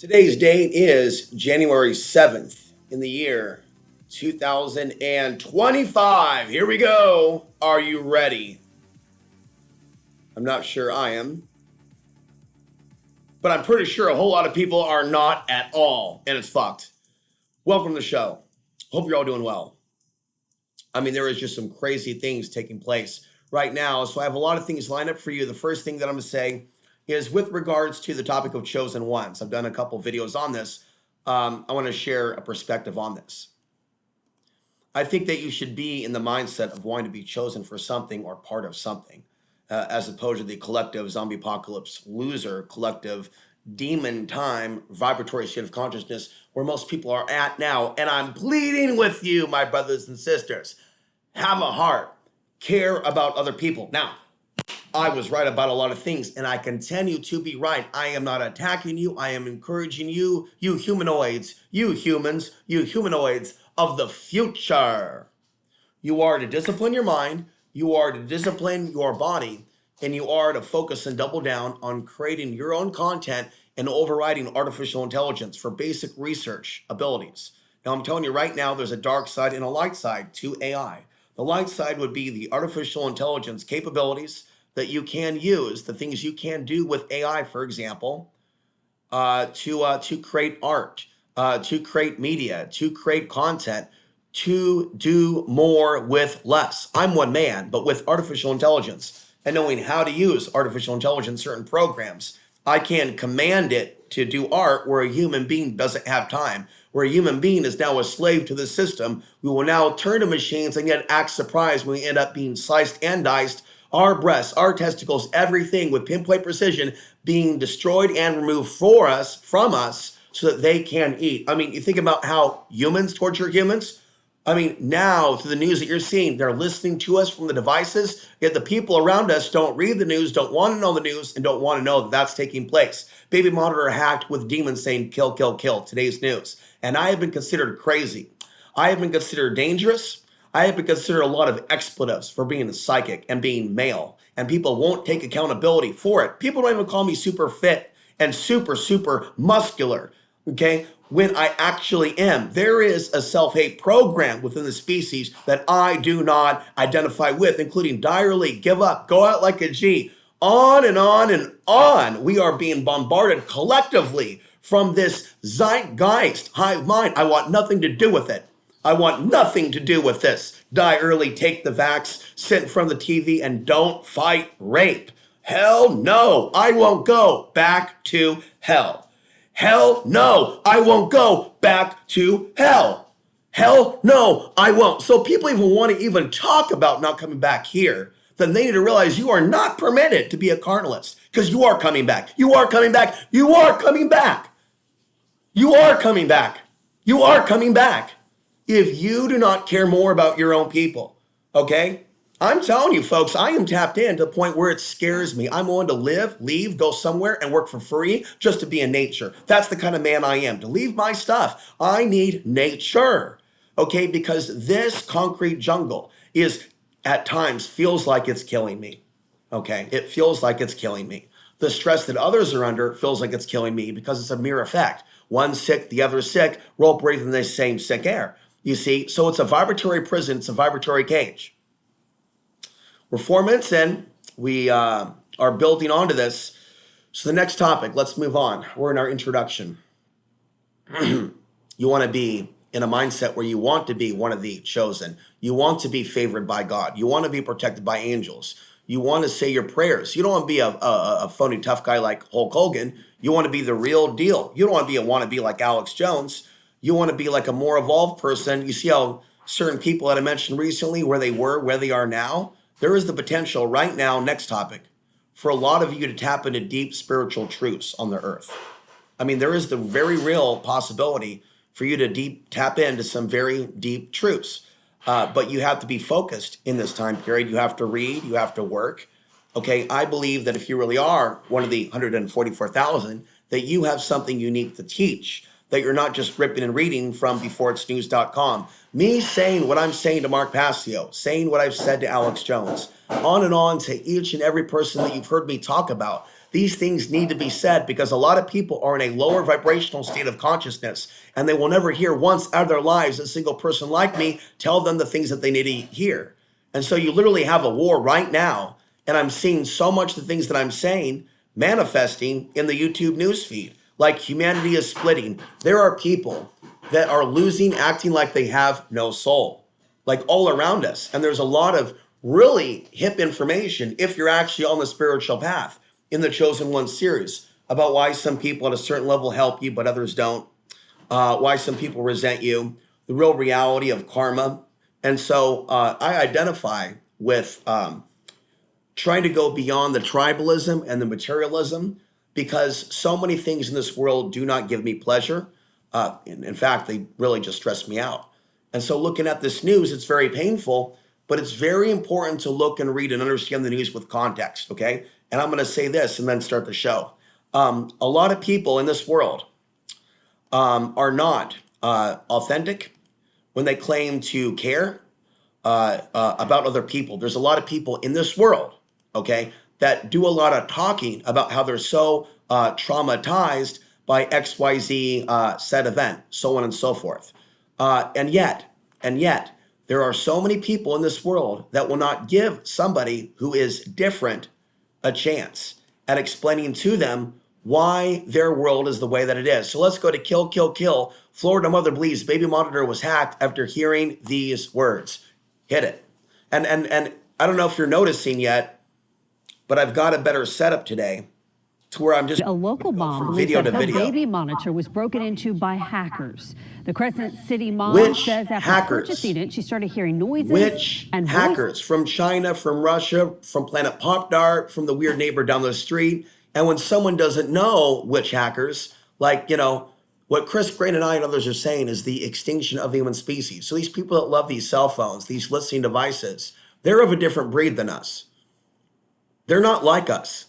Today's date is January 7th in the year 2025. Here we go. Are you ready? I'm not sure I am, but I'm pretty sure a whole lot of people are not at all, and it's fucked. Welcome to the show. Hope you're all doing well. I mean, there is just some crazy things taking place right now, so I have a lot of things lined up for you. The first thing that I'm going to say is with regards to the topic of chosen ones. I've done a couple videos on this. I want to share a perspective on this. I think that you should be in the mindset of wanting to be chosen for something or part of something, as opposed to the collective zombie apocalypse loser, collective demon time vibratory state of consciousness where most people are at now. And I'm pleading with you, my brothers and sisters, have a heart, care about other people. Now, I was right about a lot of things, and I continue to be right. I am not attacking you. I am encouraging you, you humanoids, you humans, you humanoids of the future. You are to discipline your mind, you are to discipline your body, and you are to focus and double down on creating your own content and overriding artificial intelligence for basic research abilities. Now, I'm telling you right now, there's a dark side and a light side to AI. The light side would be the artificial intelligence capabilities that you can use, the things you can do with AI, for example, to create art, to create media, to create content, to do more with less. I'm one man, but with artificial intelligence and knowing how to use artificial intelligence, certain programs, I can command it to do art where a human being doesn't have time, where a human being is now a slave to the system. We will now turn to machines and yet act surprised when we end up being sliced and diced, our breasts, our testicles, everything with pinpoint precision being destroyed and removed for us, from us, so that they can eat. I mean, you think about how humans torture humans. I mean, now through the news that you're seeing, they're listening to us from the devices, yet the people around us don't read the news, don't want to know the news, and don't want to know that that's taking place. Baby monitor hacked with demons saying, kill, kill, kill, today's news. And I have been considered crazy. I have been considered dangerous. I have been considered a lot of expletives for being a psychic and being male, and people won't take accountability for it. People don't even call me super fit and super muscular, okay, when I actually am. There is a self-hate program within the species that I do not identify with, including direly give up, go out like a G, on and on and on. We are being bombarded collectively from this zeitgeist hive mind. I want nothing to do with it. I want nothing to do with this. Die early, take the vax, sit in front of the TV, and don't fight rape. Hell no, I won't go back to hell. Hell no, I won't go back to hell. Hell no, I won't. So people even want to even talk about not coming back here, then they need to realize you are not permitted to be a carnalist, because you are coming back. You are coming back. You are coming back. You are coming back. You are coming back. If you do not care more about your own people, okay? I'm telling you, folks, I am tapped in to the point where it scares me. I'm willing to live, leave, go somewhere and work for free just to be in nature. That's the kind of man I am. To leave my stuff, I need nature, okay? Because this concrete jungle is, at times, feels like it's killing me, okay? It feels like it's killing me. The stress that others are under feels like it's killing me because it's a mere effect. One's sick, the other's sick, we're all breathing the same sick air. You see, so it's a vibratory prison, it's a vibratory cage. We're 4 minutes in, we are building onto this. So the next topic, let's move on. We're in our introduction. You want to be in a mindset where you want to be one of the chosen. You want to be favored by God. You want to be protected by angels. You want to say your prayers. You don't want to be a phony tough guy like Hulk Hogan. You want to be the real deal. You don't want to be like Alex Jones. You want to be like a more evolved person. You see how certain people that I mentioned recently, where they were, where they are now, there is the potential right now, next topic, for a lot of you to tap into deep spiritual truths on the earth. I mean, there is the very real possibility for you to tap into some very deep truths. But you have to be focused in this time period. You have to read, you have to work. Okay, I believe that if you really are one of the 144,000, that you have something unique to teach, that you're not just ripping and reading from beforeitsnews.com. Me saying what I'm saying to Mark Passio, saying what I've said to Alex Jones, on and on to each and every person that you've heard me talk about. These things need to be said because a lot of people are in a lower vibrational state of consciousness, and they will never hear once out of their lives a single person like me tell them the things that they need to hear. And so you literally have a war right now, and I'm seeing so much of the things that I'm saying manifesting in the YouTube news feed. Like humanity is splitting. There are people that are losing, acting like they have no soul, like all around us. And there's a lot of really hip information if you're actually on the spiritual path in the Chosen One series about why some people at a certain level help you, but others don't, why some people resent you, the real reality of karma. And so I identify with trying to go beyond the tribalism and the materialism because so many things in this world do not give me pleasure. In fact, they really just stress me out. And so looking at this news, it's very painful, but it's very important to look and read and understand the news with context, okay? And I'm going to say this and then start the show. A lot of people in this world are not authentic when they claim to care about other people. There's a lot of people in this world, okay, that do a lot of talking about how they're so traumatized by XYZ said event, so on and so forth. And yet, there are so many people in this world that will not give somebody who is different a chance at explaining to them why their world is the way that it is. So let's go to kill, kill, kill. Florida mother believes baby monitor was hacked after hearing these words. Hit it. And I don't know if you're noticing yet, but I've got a better setup today to where I'm just a local mom from believes video that to her video. baby monitor was broken into by hackers. The Crescent City mom Which says after hackers? purchasing it, she started hearing noises Which and hackers? From China, from Russia, from Planet Pop Dart, from the weird neighbor down the street. And when someone doesn't know which hackers, like, you know, what Chris Grain and I and others are saying is the extinction of the human species. So these people that love these cell phones, these listening devices, they're of a different breed than us. They're not like us.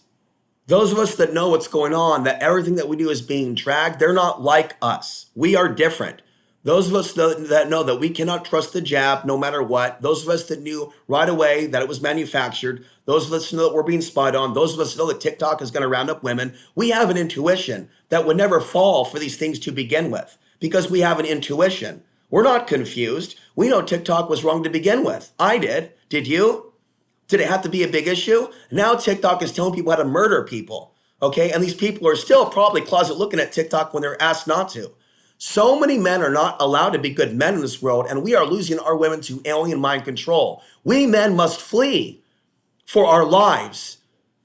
Those of us that know what's going on, that everything that we do is being tracked, they're not like us. We are different. Those of us that know that we cannot trust the jab no matter what, those of us that knew right away that it was manufactured, those of us know that we're being spied on, those of us know that TikTok is going to round up women, we have an intuition that would never fall for these things to begin with because we have an intuition. We're not confused. We know TikTok was wrong to begin with. I did. Did you? Did it have to be a big issue? Now TikTok is telling people how to murder people, okay? And these people are still probably closet looking at TikTok when they're asked not to. So many men are not allowed to be good men in this world, and we are losing our women to alien mind control. We men must flee for our lives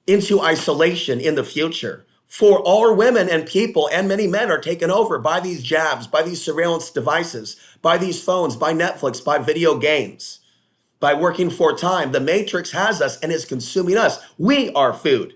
into isolation in the future. For our women and people and many men are taken over by these jabs, by these surveillance devices, by these phones, by Netflix, by video games. By working for time, the matrix has us and is consuming us. We are food.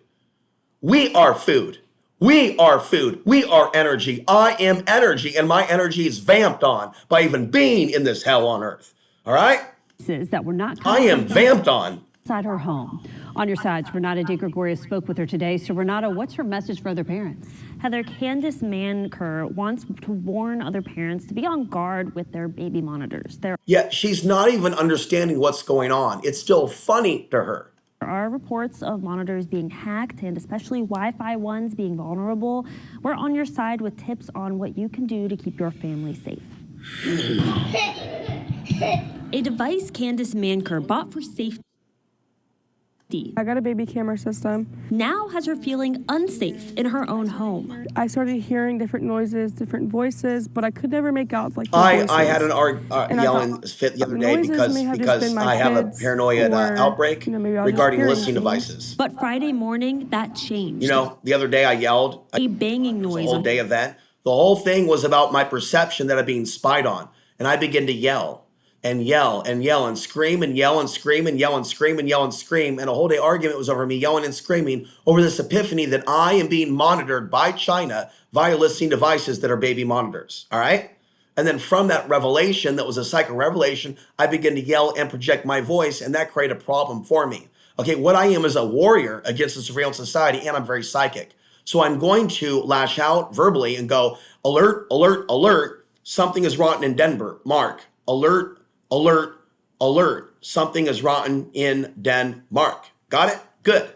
We are food. We are food. We are energy. I am energy, and my energy is vamped on by even being in this hell on earth. All right? that were not I am vamped on. Inside her home. On your sides, Renata De Gregorio spoke with her today. So Renata, what's her message for other parents? Heather, Candace Manker wants to warn other parents to be on guard with their baby monitors. Yeah, she's not even understanding what's going on. It's still funny to her. There are reports of monitors being hacked and especially Wi-Fi ones being vulnerable. We're on your side with tips on what you can do to keep your family safe. A device Candace Manker bought for safety. I got a baby camera system. Now has her feeling unsafe in her own home. I started hearing different noises, different voices, but I could never make out like the I voices. had an yelling fit the other day because I have a paranoid outbreak regarding listening devices. But Friday morning, that changed. You know, the other day I yelled. A banging noise. It was a whole day event. The whole thing was about my perception that I'm being spied on. And I began to yell and yell and yell and scream and yell and scream and yell and scream and yell and scream. And a whole day argument was over me yelling and screaming over this epiphany that I am being monitored by China via listening devices that are baby monitors. All right? And then from that revelation, that was a psychic revelation, I began to yell and project my voice, and that created a problem for me. Okay, what I am is a warrior against the surveillance society, and I'm very psychic. So I'm going to lash out verbally and go, alert, alert, alert, something is rotten in Denver. Mark, alert, alert, alert, something is rotten in Denmark. Got it? Good.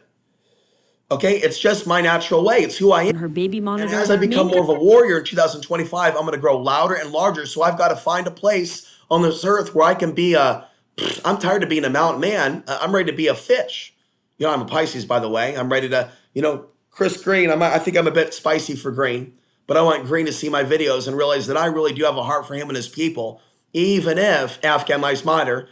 Okay, it's just my natural way. It's who I am. Her baby And monitor. as I become more of a warrior in 2025, I'm going to grow louder and larger. So I've got to find a place on this earth where I can be I'm tired of being a mountain man. I'm ready to be a fish. You know, I'm a Pisces, by the way. I'm ready to, Chris Green, I think I'm a bit spicy for Green, but I want Green to see my videos and realize that I really do have a heart for him and his people, even if Afghan Lives Matter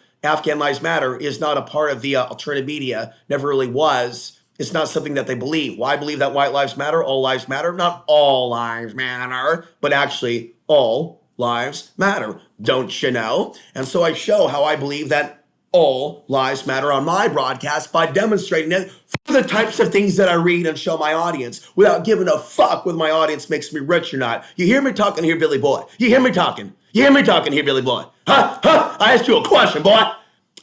is not a part of the alternative media, never really was. It's not something that they believe. Well, I believe that white lives matter, all lives matter. Not all lives matter, but actually all lives matter. Don't you know? And so I show how I believe that all lives matter on my broadcast by demonstrating it for the types of things that I read and show my audience without giving a fuck whether my audience makes me rich or not. You hear me talking here, Billy Boy? You hear me talking? You hear me talking here, Billy Boy? Huh? I asked you a question, boy.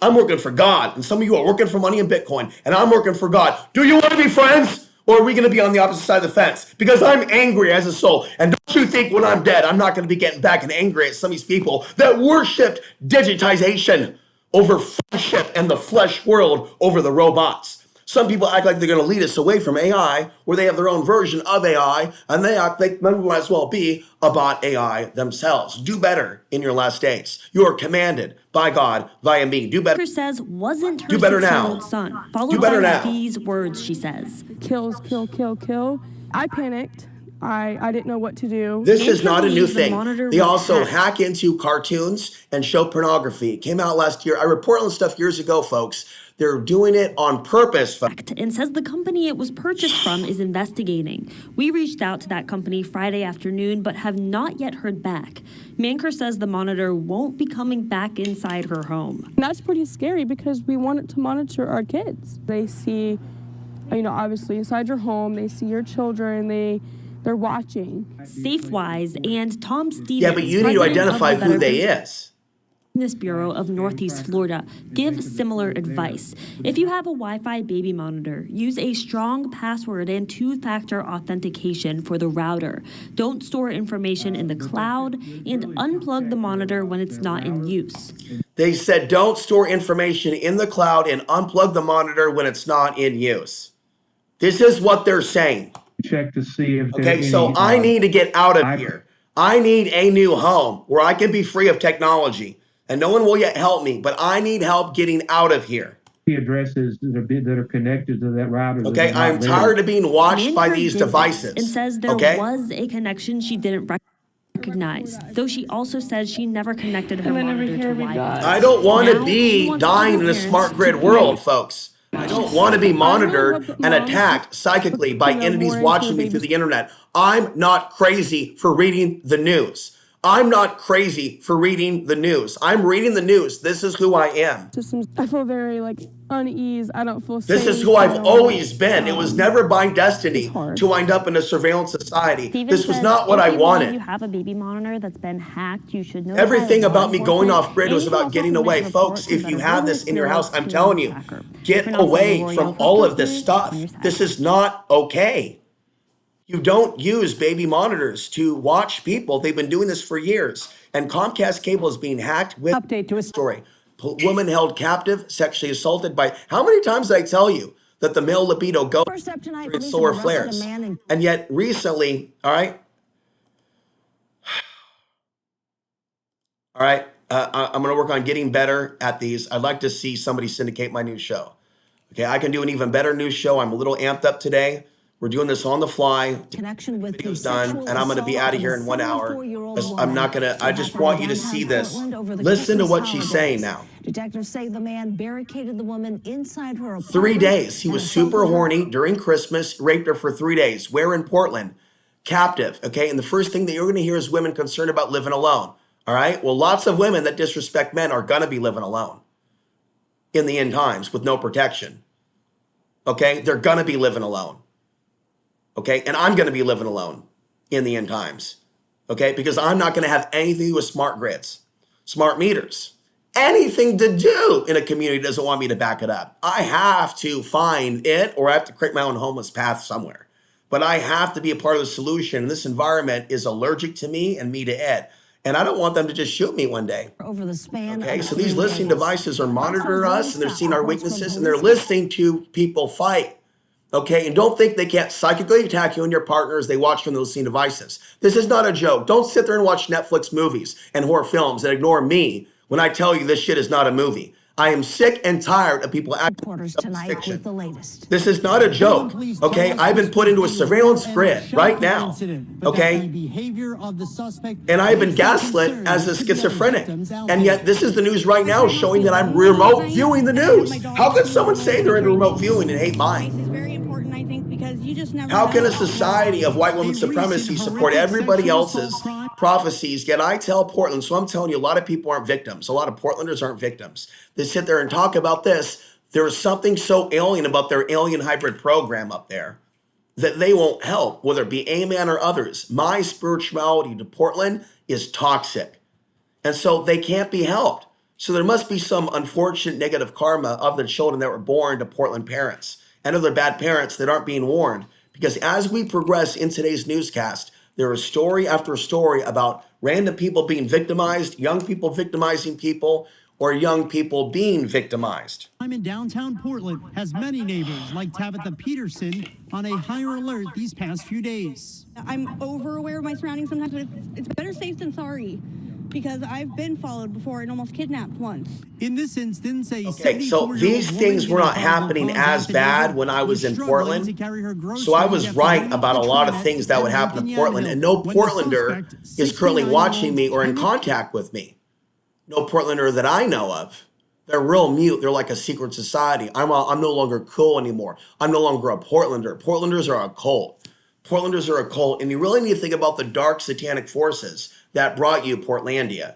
I'm working for God, and some of you are working for money and Bitcoin, and I'm working for God. Do you want to be friends, or are we going to be on the opposite side of the fence? Because I'm angry as a soul, and don't you think when I'm dead, I'm not going to be getting back and angry at some of these people that worshipped digitization over friendship and the flesh world over the robots. Some people act like they're going to lead us away from AI, where they have their own version of AI, and they act like they might as well be about AI themselves. Do better in your last days. You are commanded by God via me. Do better. Says wasn't her Do better now. 6-year-old son. Followed Do better by now. these words, she says. Kills, kill, kill, kill. I panicked. I didn't know what to do. This is not a new believes the thing. monitor They was also hacked. hack into cartoons and show pornography. It came out last year. I reported on stuff years ago, folks. They're doing it on purpose, folks. And says the company it was purchased from is investigating. We reached out to that company Friday afternoon, but have not yet heard back. Manker says the monitor won't be coming back inside her home. And that's pretty scary because we want it to monitor our kids. They see, obviously inside your home, they see your children, they're watching. SafeWise and Tom Stevens, Yeah, but you need to president of identify the who they Veterans is. Business Bureau of Northeast Florida, give similar advice. If you have a Wi-Fi baby monitor, use a strong password and two-factor authentication for the router. Don't store information in the cloud and unplug the monitor when it's not in use. They said don't store information in the cloud and unplug the monitor when it's not in use. This is what they're saying. Check to see if Okay, so I need to get out of here. I need a new home where I can be free of technology. And no one will yet help me, but I need help getting out of here. the addresses that are connected to that router. Okay, I'm tired of being watched by these devices. And says there okay? was a connection she didn't recognize, though she also says she never connected her And then over monitor to here we Wi-Fi. got- I don't want to Now she be wants dying all in a parents smart to grid be- world, folks. I don't want to be monitored hope that and moms attacked psychically by more entities into watching me babies. through the internet. I'm not crazy for reading the news. I'm not crazy for reading the news. I'm reading the news. This is who I am. Systems. I feel very unease. I don't feel safe. This is who I've always been. It was never my It's destiny hard. to wind up in a surveillance society. Steven This was says not what if I you believe wanted. You have a baby monitor that's been hacked. You should notify Everything law about me going enforcement, off grid was and you about can getting also away. submit Folks, reports if you to have the this in your Federal house, I'm Security telling you, Tracker. get You can also away lower from your all health of this news stuff. on your side. This is not okay. You don't use baby monitors to watch people. They've been doing this for years. And Comcast cable is being hacked with Update to a story. Woman held captive, sexually assaulted by, how many times did I tell you that the male libido goes First up tonight, through its police solar have arrested a flares? man in And yet recently, all right, I'm going to work on getting better at these. I'd like to see somebody syndicate my new show. Okay, I can do an even better news show. I'm a little amped up today. We're doing this on the fly. connection with the Video's done, sexual and I'm going to be assault out of of here a in 1 hour. 74-year-old I'm not woman. going to, I It just happened want you to downtown see this. Portland over the Listen to Christmas what she's holidays. saying now. Detectives say the man barricaded the woman inside her apartment. 3 days. He and was super assaulted her. horny during Christmas, raped her for 3 days. Where in Portland? Captive. Okay. And the first thing that you're going to hear is women concerned about living alone. All right. Well, lots of women that disrespect men are going to be living alone in the end times with no protection. Okay. They're going to be living alone. Okay. And I'm going to be living alone in the end times. Okay. Because I'm not going to have anything to do with smart grids, smart meters. Anything to do in a community doesn't want me to back it up. I have to find it, or I have to create my own homeless path somewhere. But I have to be a part of the solution. And this environment is allergic to me and me to it. And I don't want them to just shoot me one day. Over the span Okay, of so these 3 listening days. devices are monitoring us, and they're seeing our weaknesses, and they're listening to people fight. Okay, and don't think they can't psychically attack you and your partner as they watch from those same devices. This is not a joke. Don't sit there and watch Netflix movies and horror films and ignore me when I tell you this shit is not a movie. I am sick and tired of people acting Reporters like tonight fiction. with the latest. This is not a joke, okay? I've been put into a surveillance grid right now, okay? And I've been gaslit as a schizophrenic. And yet this is the news right now showing that I'm remote viewing the news. How could someone say they're into remote viewing and hate mine? How can a society of white woman supremacy support everybody else's prophecies? Yet I tell Portland, so I'm telling you, a lot of people aren't victims. A lot of Portlanders aren't victims. They sit there and talk about this. There is something so alien about their alien hybrid program up there that they won't help, whether it be A-Man or others. My spirituality to Portland is toxic. And so they can't be helped. So there must be some unfortunate negative karma of the children that were born to Portland parents and other bad parents that aren't being warned. Because as we progress in today's newscast, there is story after story about random people being victimized, young people victimizing people, or young people being victimized. I'm in downtown Portland has many neighbors like Tabitha Peterson on a higher alert these past few days. I'm over aware of my surroundings sometimes, but it's better safe than sorry, because I've been followed before and almost kidnapped once. In this instance, okay, so these things were not happening as bad when I was in Portland. So I was right about a lot of things that would happen in Portland, and no Portlander is currently watching me or in contact with me. No Portlander that I know of. They're real mute. They're like a secret society. I'm no longer cool anymore. I'm no longer a Portlander. Portlanders are a cult. Portlanders are a cult, and you really need to think about the dark satanic forces that brought you Portlandia.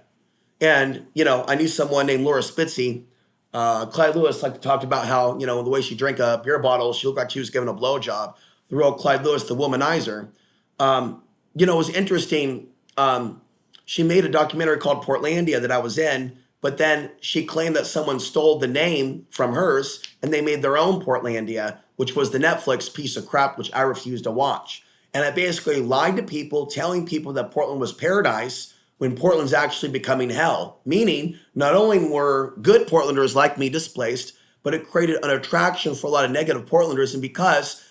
And, you know, I knew someone named Laura Spitzy. Clyde Lewis talked about how, you know, the way she drank a beer bottle, she looked like she was giving a blowjob. The real Clyde Lewis, the womanizer. You know, it was interesting. She made a documentary called Portlandia that I was in, but then she claimed that someone stole the name from hers and they made their own Portlandia, which was the Netflix piece of crap, which I refused to watch. And I basically lied to people, telling people that Portland was paradise when Portland's actually becoming hell. Meaning, not only were good Portlanders like me displaced, but it created an attraction for a lot of negative Portlanders. And because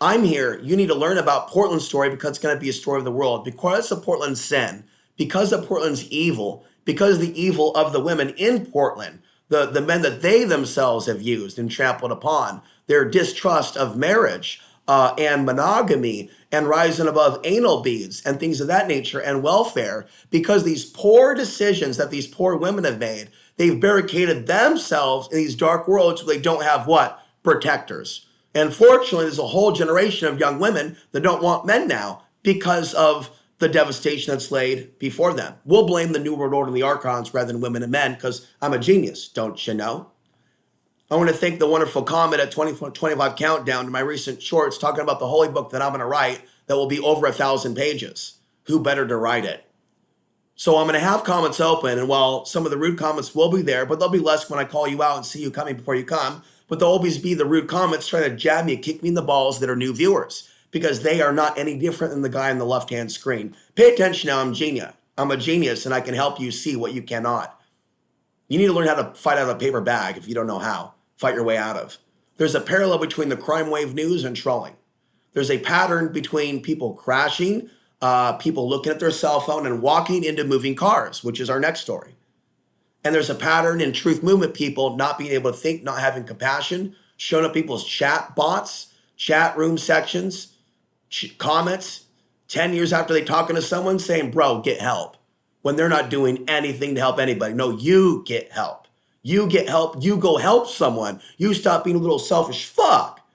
I'm here, you need to learn about Portland's story because it's going to be a story of the world. Because of Portland's sin, because of Portland's evil, because of the evil of the women in Portland, the men that they themselves have used and trampled upon, their distrust of marriage and monogamy and rising above anal beads and things of that nature and welfare, because these poor decisions that these poor women have made, they've barricaded themselves in these dark worlds where they don't have what? Protectors. And fortunately, there's a whole generation of young women that don't want men now because of the devastation that's laid before them. We'll blame the New World Order and the Archons rather than women and men because I'm a genius, don't you know? I want to thank the wonderful comment at 2025 Countdown to my recent shorts talking about the holy book that I'm going to write that will be over 1,000 pages. Who better to write it? So I'm going to have comments open, and while some of the rude comments will be there, but they'll be less when I call you out and see you coming before you come, but there'll always be the rude comments trying to jab me and kick me in the balls that are new viewers, because they are not any different than the guy on the left-hand screen. Pay attention now, I'm a genius, and I can help you see what you cannot. You need to learn how to fight out of a paper bag if you don't know how. Fight your way out of. There's a parallel between the crime wave news and trolling. There's a pattern between people crashing, people looking at their cell phone and walking into moving cars, which is our next story. And there's a pattern in truth movement people not being able to think, not having compassion, showing up people's chat bots, chat room sections, comments 10 years after they talking to someone saying, bro, get help, when they're not doing anything to help anybody. No, you get help. You get help. You go help someone. You stop being a little selfish fuck.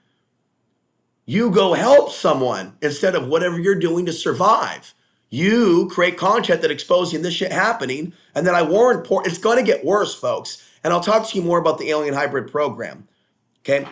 You go help someone instead of whatever you're doing to survive. You create content that exposes this shit happening. And then I warn, it's going to get worse, folks. And I'll talk to you more about the alien hybrid program. Okay.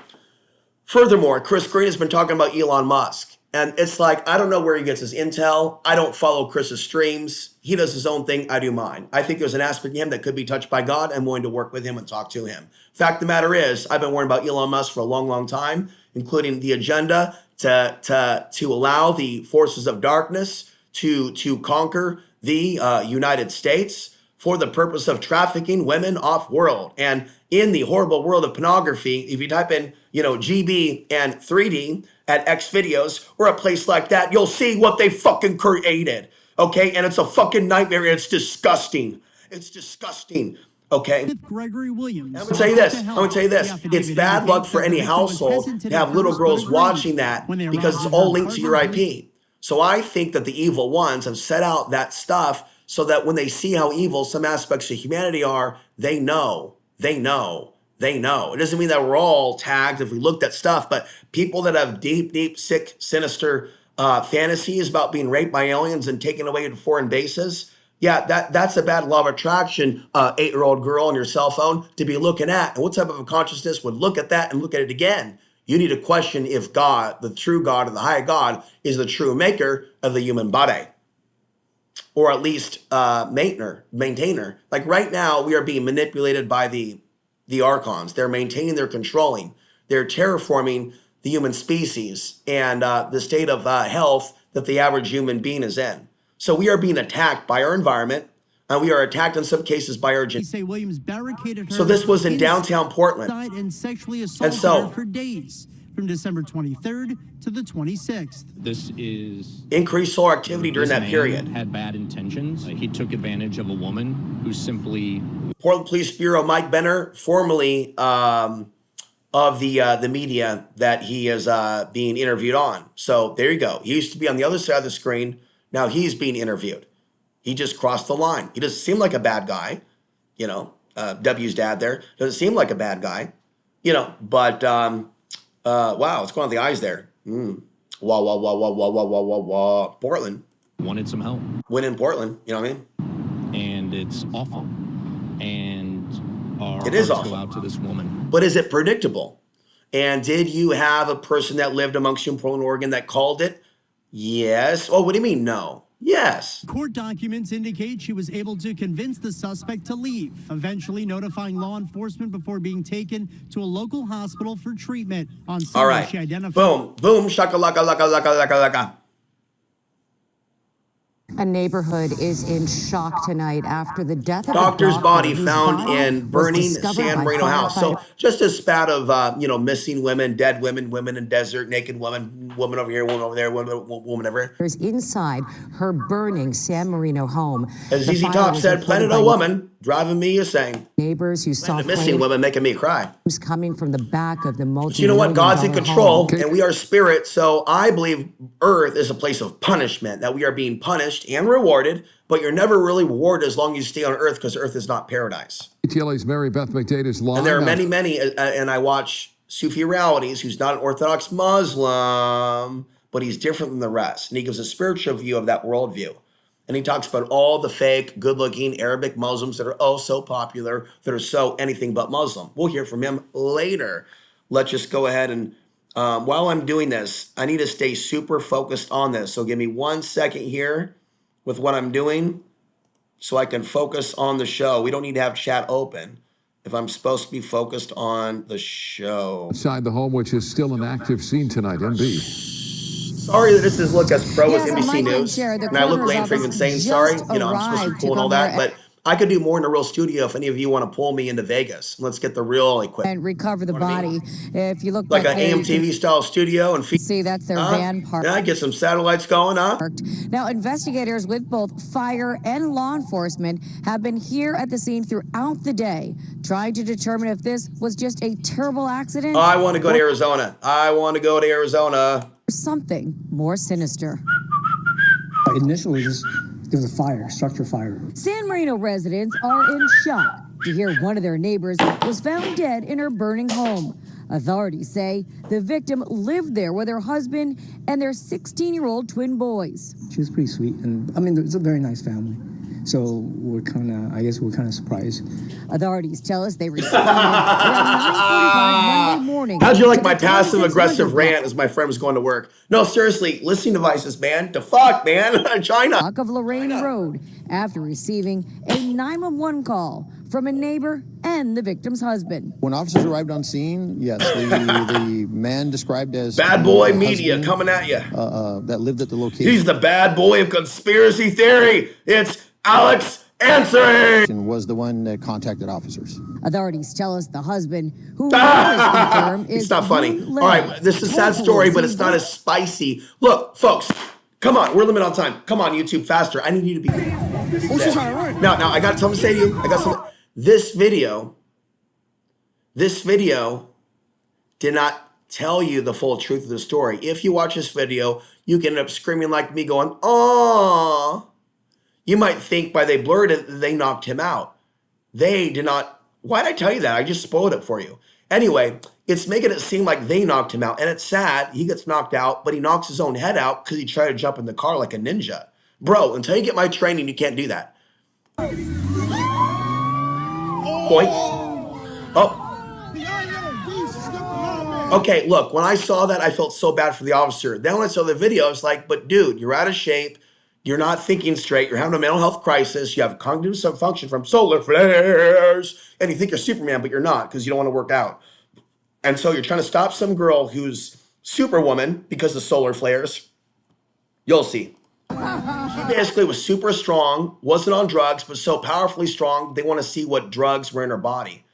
Furthermore, Chris Green has been talking about Elon Musk. And it's like, I don't know where he gets his intel. I don't follow Chris's streams. He does his own thing. I do mine. I think there's an aspect of him that could be touched by God. I'm willing to work with him and talk to him. Fact of the matter is, I've been worrying about Elon Musk for a long, long time, including the agenda to allow the forces of darkness to conquer the United States for the purpose of trafficking women off-world. And in the horrible world of pornography, if you type in, GB and 3D at X Videos or a place like that, you'll see what they fucking created. Okay, and it's a fucking nightmare. It's disgusting. It's disgusting. Okay. Gregory Williams. I'm gonna tell you this. It's bad luck for any household to have little girls watching that because it's all linked to your IP. So I think that the evil ones have set out that stuff so that when they see how evil some aspects of humanity are, they know. It doesn't mean that we're all tagged if we looked at stuff, but people that have deep, sick, sinister fantasies about being raped by aliens and taken away to foreign bases, yeah, that's a bad law of attraction, 8-year-old girl on your cell phone to be looking at. And what type of a consciousness would look at that and look at it again? You need to question if God, the true God or the high God, is the true maker of the human body. Or at least maintainer. Like right now, we are being manipulated by the archons. They're maintaining, they're controlling. They're terraforming the human species and the state of health that the average human being is in. So we are being attacked by our environment, and we are attacked in some cases by our Say Williams barricaded her. So this was in downtown Portland. And sexually assaulted her for days, from December 23rd to the 26th. This is increased solar activity during that man period. Had bad intentions. He took advantage of a woman who simply. Portland Police Bureau Mike Benner, formerly of the media that he is being interviewed on. So there you go. He used to be on the other side of the screen. Now he's being interviewed. He just crossed the line. He doesn't seem like a bad guy. W's dad there doesn't seem like a bad guy. But wow, what's going on with the eyes there? Wow. Portland. Wanted some help. Win in Portland, you know what I mean? And it's awful. And our it is hearts awful. Go out to this woman. But is it predictable? And did you have a person that lived amongst you in Portland, Oregon that called it? Yes. Oh, what do you mean no? Yes. Court documents indicate she was able to convince the suspect to leave, eventually notifying law enforcement before being taken to a local hospital for treatment. On Sunday, all right. She identified. Boom, shakalaka, laka. A neighborhood is in shock tonight after the death of doctor's a body found in burning San Marino house. So just a spat of missing women, dead women in desert, naked woman over here, woman over there, woman over here. There's inside her burning San Marino home. As ZZ Top said, Planet O Woman, driving me insane. Neighbors who saw missing women making me cry. Who's coming from the back of the multi. You know what? God's in control, and we are spirit. So I believe Earth is a place of punishment, that we are being punished and rewarded, but you're never really rewarded as long as you stay on Earth, because Earth is not paradise. TLA's Mary Beth McDade is live. And there are many, and I watch Sufi Realities, who's not an Orthodox Muslim, but he's different than the rest. And he gives a spiritual view of that worldview. And he talks about all the fake, good-looking Arabic Muslims that are oh so popular, that are so anything but Muslim. We'll hear from him later. Let's just go ahead and, while I'm doing this, I need to stay super focused on this. So give me 1 second here with what I'm doing so I can focus on the show. We don't need to have chat open if I'm supposed to be focused on the show. Inside the home, which is still an active scene tonight, NB. Sorry that this is look as pro as NBC News, and I look lame for even saying sorry. I'm supposed to be cool and all that, but I could do more in a real studio if any of you want to pull me into Vegas. Let's get the real equipment. And recover the body. If you look like an AMTV style studio and see that's their van park. Yeah, get some satellites going, huh? Now, investigators with both fire and law enforcement have been here at the scene throughout the day, trying to determine if this was just a terrible accident. I want to go to Arizona. Something more sinister. Initially, there was a fire, structure fire. San Marino residents are in shock to hear one of their neighbors was found dead in her burning home. Authorities say the victim lived there with her husband and their 16-year-old twin boys. She was pretty sweet, and I mean, it's a very nice family. So we're kind of surprised. Authorities tell us they responded around 9:45 Monday morning. How'd you like my passive-aggressive rant as my friend was going to work? No, seriously, listening devices, man. The fuck, man? China. Block of Lorraine Road after receiving a 911 call from a neighbor and the victim's husband. When officers arrived on scene, yes, the man described as bad boy media coming at you. That lived at the location. He's the bad boy of conspiracy theory. It's Alex Answering! Was the one that contacted officers. Authorities tell us the husband, who confirmed is it's not funny. Wu All right, this is a sad story, but it's not as spicy. Look, folks, come on. We're limited on time. Come on, YouTube, faster. I need you to be... Now, I got something to say to you. I got something. This video did not tell you the full truth of the story. If you watch this video, you can end up screaming like me going, "Aww." You might think by they blurred it, they knocked him out. They did not. Why did I tell you that? I just spoiled it for you. Anyway, it's making it seem like they knocked him out. And it's sad. He gets knocked out, but he knocks his own head out because he tried to jump in the car like a ninja. Bro, until you get my training, you can't do that. Boink. Oh. Okay, look, when I saw that, I felt so bad for the officer. Then when I saw the video, I was like, but dude, you're out of shape. You're not thinking straight. You're having a mental health crisis. You have cognitive dysfunction from solar flares. And you think you're Superman, but you're not because you don't want to work out. And so you're trying to stop some girl who's Superwoman because of solar flares. You'll see. She basically was super strong, wasn't on drugs, but so powerfully strong, they want to see what drugs were in her body.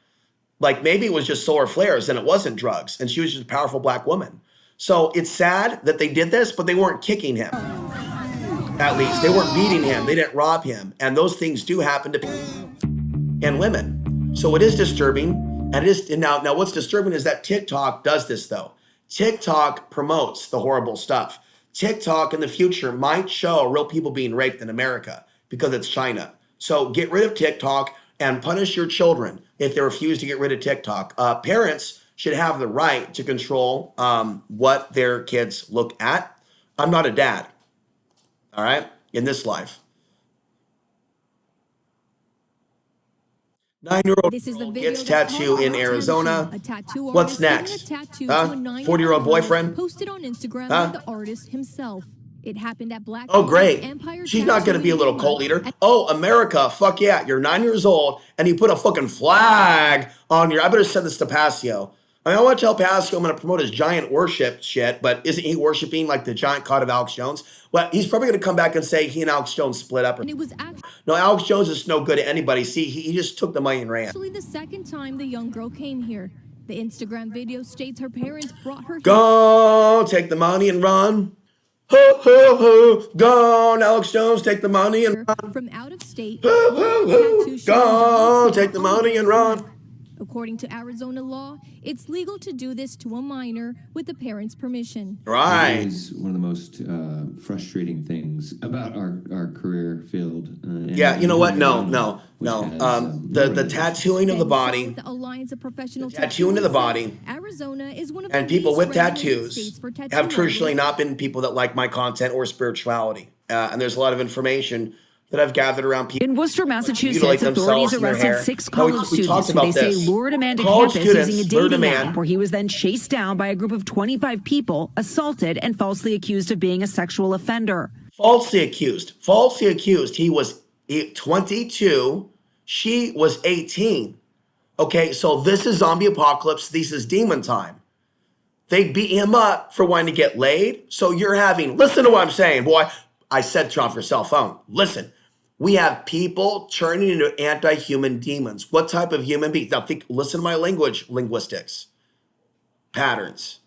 Like maybe it was just solar flares and it wasn't drugs. And she was just a powerful black woman. So it's sad that they did this, but they weren't kicking him. At least they weren't beating him. They didn't rob him. And those things do happen to people and women. So it is disturbing. And it is now what's disturbing is that TikTok does this though. TikTok promotes the horrible stuff. TikTok in the future might show real people being raped in America because it's China. So get rid of TikTok and punish your children if they refuse to get rid of TikTok. Parents should have the right to control what their kids look at. I'm not a dad. All right, in this life. 9-year-old gets tattoo in Arizona. What's next? 40-year-old boyfriend? Posted on Instagram by the artist himself. It happened at Black. Oh, great. She's not going to be a little cult leader. Oh, America, fuck yeah. You're 9 years old and you put a fucking flag on your... I better send this to Pasio. I mean, I want to tell Pascal I'm going to promote his giant worship shit, but isn't he worshiping like the giant God of Alex Jones? Well, he's probably going to come back and say he and Alex Jones split up. No, Alex Jones is no good at anybody. See, he just took the money and ran. Actually, the second time the young girl came here. The Instagram video states her parents brought her here. Go, take the money and run. Ho, ho, ho. Gone, Alex Jones, take the money and run. From out of state. Ho, ho, ho. Go, take the money and run. According to Arizona law, it's legal to do this to a minor with the parent's permission. Right. It is one of the most frustrating things about our career field. Yeah, you know what? No. The tattooing of the body. The Alliance of Professional Tattooing of the body. Arizona is one of and people with tattoos have traditionally not been people that like my content or spirituality. And there's a lot of information that I've gathered around people. In Worcester, Massachusetts, authorities arrested 6 college students who they say lured a man to campus using a dating app, where he was then chased down by a group of 25 people, assaulted, and falsely accused of being a sexual offender. Falsely accused. He was 22. She was 18. Okay, so this is zombie apocalypse. This is demon time. They beat him up for wanting to get laid. So you're having, listen to what I'm saying, boy. I said turn off your cell phone. Listen. We have people turning into anti-human demons. What type of human beings? Now listen to my linguistics. Patterns.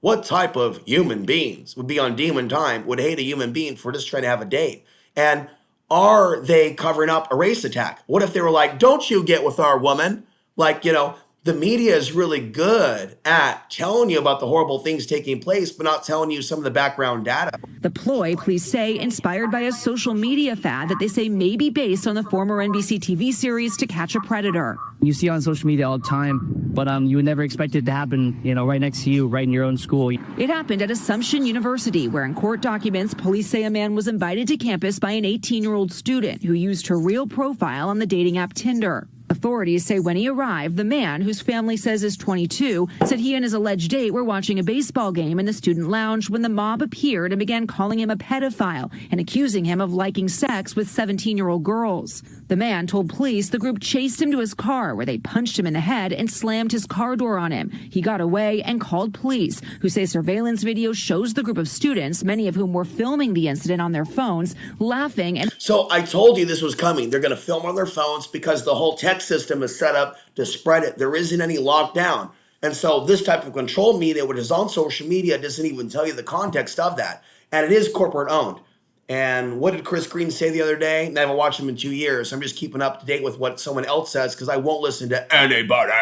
What type of human beings would be on demon time, would hate a human being for just trying to have a date? And are they covering up a race attack? What if they were like, don't you get with our woman? Like, the media is really good at telling you about the horrible things taking place, but not telling you some of the background data. The ploy, police say, inspired by a social media fad that they say may be based on the former NBC TV series To Catch a Predator. You see it on social media all the time, but you would never expect it to happen, right next to you, right in your own school. It happened at Assumption University, where in court documents, police say a man was invited to campus by an 18-year-old student who used her real profile on the dating app Tinder. Authorities say when he arrived, the man, whose family says is 22, said he and his alleged date were watching a baseball game in the student lounge when the mob appeared and began calling him a pedophile and accusing him of liking sex with 17-year-old girls. The man told police the group chased him to his car, where they punched him in the head and slammed his car door on him. He got away and called police, who say surveillance video shows the group of students, many of whom were filming the incident on their phones, laughing. And so I told you this was coming. They're going to film on their phones because the whole tech system is set up to spread it. There isn't any lockdown. And so this type of control media, which is on social media, doesn't even tell you the context of that. And it is corporate owned. And what did Chris Green say the other day? And I haven't watched him in 2 years. I'm just keeping up to date with what someone else says because I won't listen to anybody.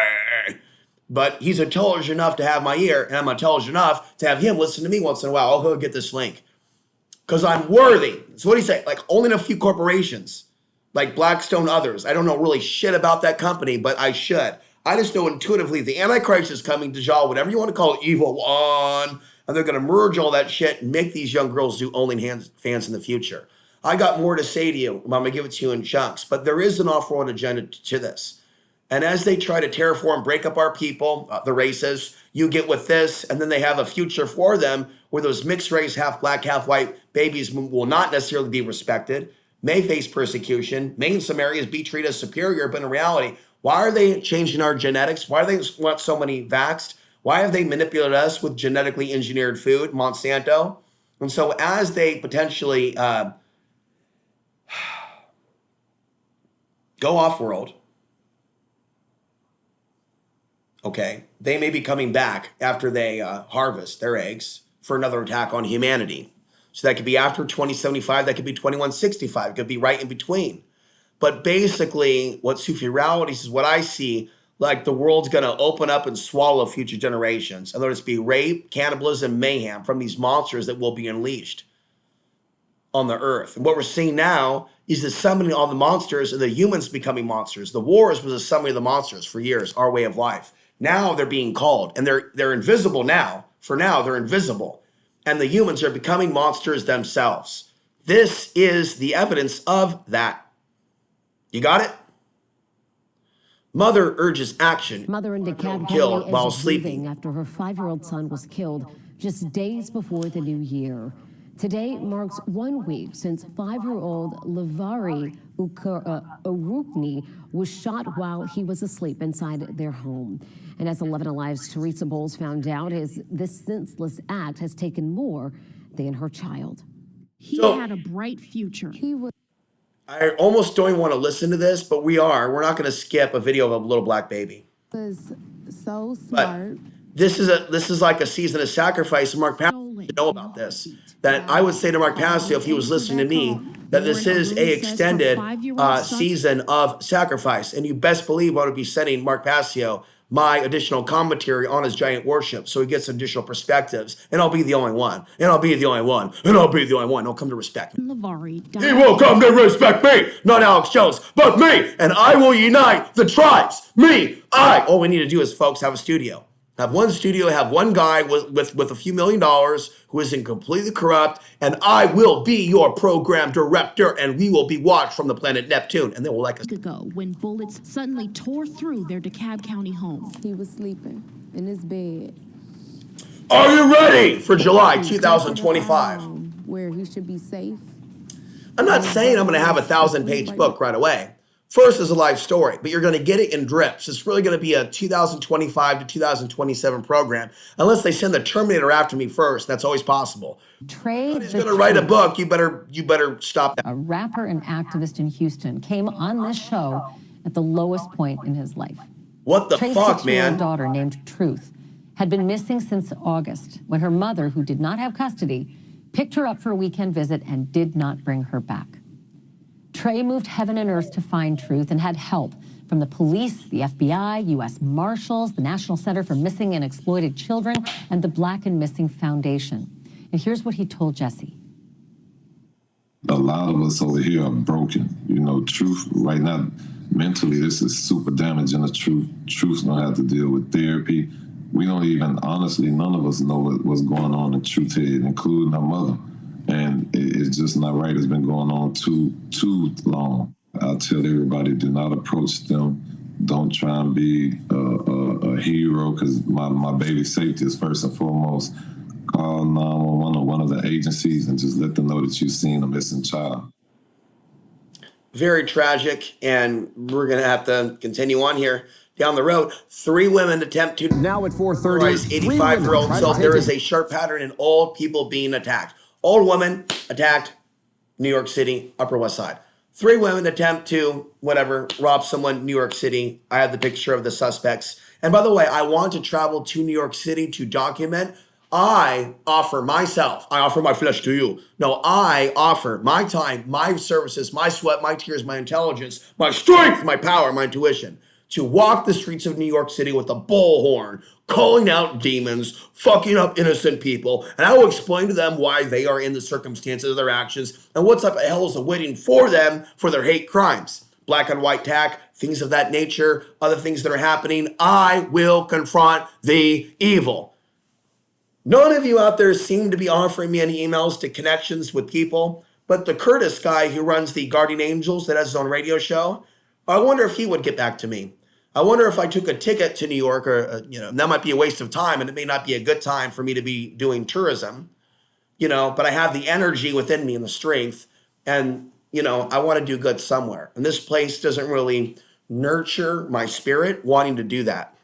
But he's intelligent enough to have my ear, and I'm intelligent enough to have him listen to me once in a while. I'll go get this link. Because I'm worthy. So what do you say? Like only in a few corporations, like Blackstone, others. I don't know really shit about that company, but I should. I just know intuitively the Antichrist is coming, Dajjal, whatever you want to call it, evil one. And they're going to merge all that shit and make these young girls do OnlyFans in the future. I got more to say to you. I'm going to give it to you in chunks. But there is an off-road agenda to this. And as they try to terraform, break up our people, the races, you get with this, and then they have a future for them where those mixed race, half black, half white babies will not necessarily be respected, may face persecution, may in some areas be treated as superior, but in reality, why are they changing our genetics? Why do they want so many vaxxed? Why have they manipulated us with genetically engineered food, Monsanto? And so as they potentially go off-world, okay, they may be coming back after they harvest their eggs for another attack on humanity. So that could be after 2075, that could be 2165, it could be right in between. But basically, what Sufi realities is what I see, like the world's going to open up and swallow future generations. And there'll just be rape, cannibalism, mayhem from these monsters that will be unleashed on the earth. And what we're seeing now is the summoning all the monsters and the humans becoming monsters. The wars was a summary of the monsters for years, our way of life. Now they're being called, and they're invisible now. For now, they're invisible. And the humans are becoming monsters themselves. This is the evidence of that. You got it? Mother urges action. Mother in DeKalb killed County while is sleeping grieving after her 5-year-old son was killed just days before the new year. Today marks 1 week since 5-year-old Lavari Urukni was shot while he was asleep inside their home. And as 11 Alive's Teresa Bowles found out, this senseless act has taken more than her child. He had a bright future. I almost don't even want to listen to this, but we're not going to skip a video of a little black baby. Was so smart. But this is like a season of sacrifice. And Mark Passio should know about this. That I would say to Mark Passio, if he was listening to me, that this is a extended season of sacrifice. And you best believe I would be sending Mark Passio my additional commentary on his giant worship so he gets additional perspectives. And I'll be the only one. And I'll be the only one. And I'll be the only one. He'll come to respect me. He will come to respect me. Not Alex Jones, but me. And I will unite the tribes. Me. All we need to do is, folks, have a studio. Have one studio, have one guy with a few $1 million who isn't completely corrupt, and I will be your program director, and we will be watched from the planet Neptune, and they will like us. Ago, when bullets suddenly tore through their DeKalb County home. He was sleeping in his bed. Are you ready for July 2025? Where he should be safe. I'm not saying I'm going to have a 1,000-page book right away. First is a life story, but you're going to get it in drips. It's really going to be a 2025 to 2027 program, unless they send the Terminator after me first. That's always possible. He's going to write a book. You better stop that. A rapper and activist in Houston came on this show at the lowest point in his life. What the fuck, man? Tracy's daughter, named Truth, had been missing since August, when her mother, who did not have custody, picked her up for a weekend visit and did not bring her back. Trey moved heaven and earth to find Truth and had help from the police, the FBI, U.S. Marshals, the National Center for Missing and Exploited Children, and the Black and Missing Foundation. And here's what he told Jesse. A lot of us over here are broken. You know, Truth right now, mentally, this is super damaging. The Truth's gonna have to deal with therapy. We don't even, honestly, none of us know what's going on in Truth's head, including her mother. And it's just not right. It's been going on too long. I tell everybody, do not approach them Don't try and be a hero, because my baby's safety is first and foremost. Call 911 or one of the agencies and just let them know that you've seen a missing child. Very tragic, and we're going to have to continue on here down the road. 3 women attempt to now at 4:30. 85-year-old. So there is a sharp pattern in old people being attacked. Old woman attacked, New York City, Upper West Side. 3 women attempt to, rob someone, New York City. I have the picture of the suspects. And by the way, I want to travel to New York City to document. I offer myself, I offer my flesh to you. No, I offer my time, my services, my sweat, my tears, my intelligence, my strength, my power, my intuition to walk the streets of New York City with a bullhorn, calling out demons, fucking up innocent people. And I will explain to them why they are in the circumstances of their actions and what type of hell is awaiting for them for their hate crimes. Black on white tack, things of that nature, other things that are happening. I will confront the evil. None of you out there seem to be offering me any emails to connections with people, but the Curtis guy who runs the Guardian Angels that has his own radio show, I wonder if he would get back to me. I wonder if I took a ticket to New York, or, that might be a waste of time, and it may not be a good time for me to be doing tourism, but I have the energy within me and the strength, and, I want to do good somewhere. And this place doesn't really nurture my spirit wanting to do that.